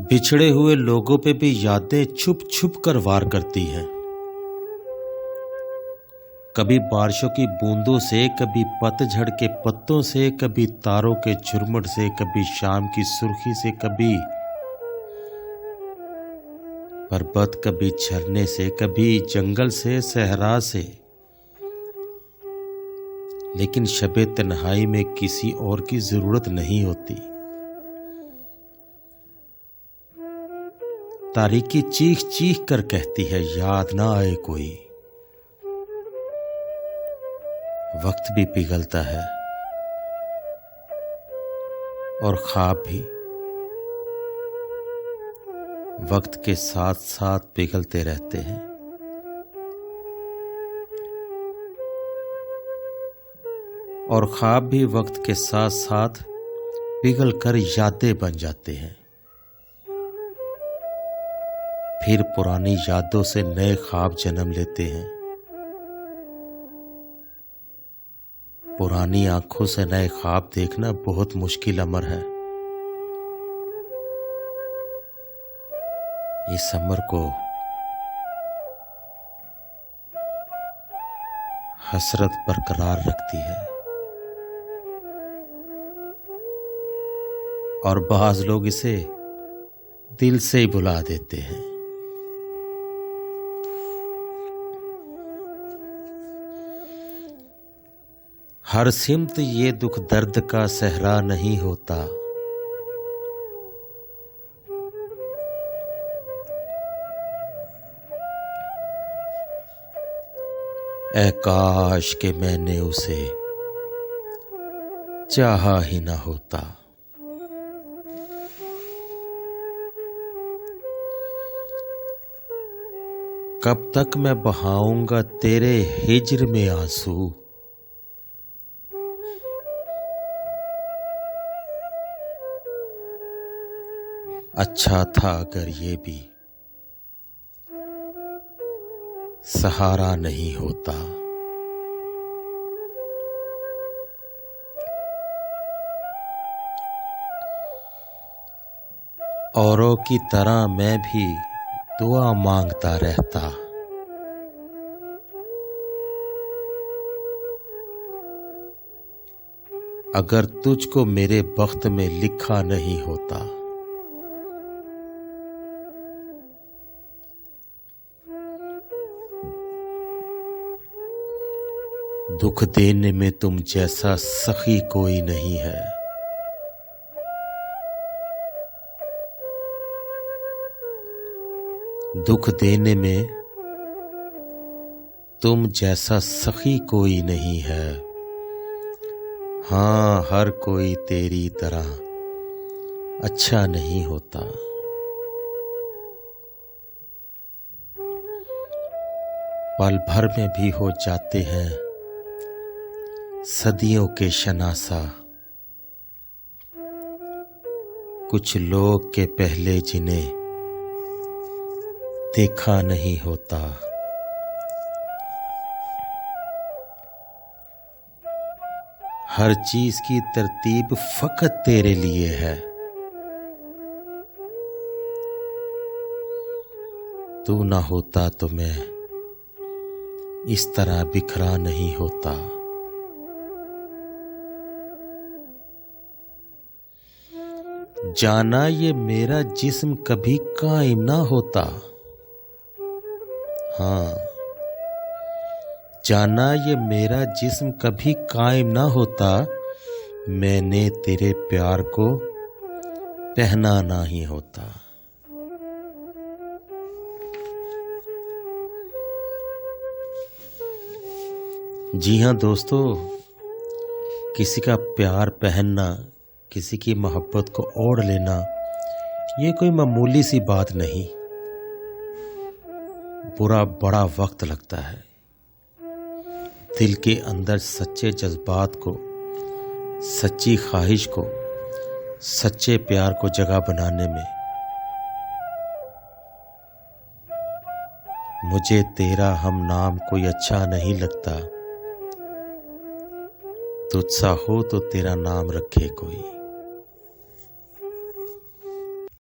बिछड़े हुए लोगों पे भी यादें छुप छुप कर वार करती हैं। कभी बारिशों की बूंदों से, कभी पतझड़ के पत्तों से, कभी तारों के झुरमुट से, कभी शाम की सुर्खी से, कभी पर्वत, कभी झरने से, कभी जंगल से, सहरा से। लेकिन शबे तन्हाई में किसी और की जरूरत नहीं होती। तारीकी चीख चीख कर कहती है, याद ना आए कोई। वक्त भी पिघलता है और ख्वाब भी वक्त के साथ साथ पिघलते रहते हैं। और ख्वाब भी वक्त के साथ साथ पिघल कर यादें बन जाते हैं। फिर पुरानी यादों से नए ख्वाब जन्म लेते हैं। पुरानी आंखों से नए ख्वाब देखना बहुत मुश्किल अमर है। इस अमर को हसरत बरकरार रखती है। और बाज लोग इसे दिल से ही भुला देते हैं। हर सिमत ये दुख दर्द का सहरा नहीं होता। ऐ काश के मैंने उसे चाहा ही ना होता। कब तक मैं बहाऊंगा तेरे हिज्र में आंसू। अच्छा था अगर ये भी सहारा नहीं होता। औरों की तरह मैं भी दुआ मांगता रहता। अगर तुझको मेरे बख्त में लिखा नहीं होता। दुख देने में तुम जैसा सखी कोई नहीं है। दुख देने में तुम जैसा सखी कोई नहीं है। हाँ, हर कोई तेरी तरह अच्छा नहीं होता। पल भर में भी हो जाते हैं सदियों के शनासा। कुछ लोग के पहले जिन्हें देखा नहीं होता। हर चीज की तरतीब फकत तेरे लिए है। तू ना होता तो मैं इस तरह बिखरा नहीं होता। जाना ये मेरा जिस्म कभी कायम ना होता। हाँ, जाना ये मेरा जिस्म कभी कायम ना होता। मैंने तेरे प्यार को पहनाना ही होता। जी हाँ दोस्तों, किसी का प्यार पहनना, किसी की मोहब्बत को ओढ़ लेना, ये कोई मामूली सी बात नहीं। पूरा बड़ा वक्त लगता है दिल के अंदर सच्चे जज्बात को, सच्ची ख्वाहिश को, सच्चे प्यार को जगह बनाने में। मुझे तेरा हम नाम कोई अच्छा नहीं लगता। तुझसा हो तो तेरा नाम रखे कोई।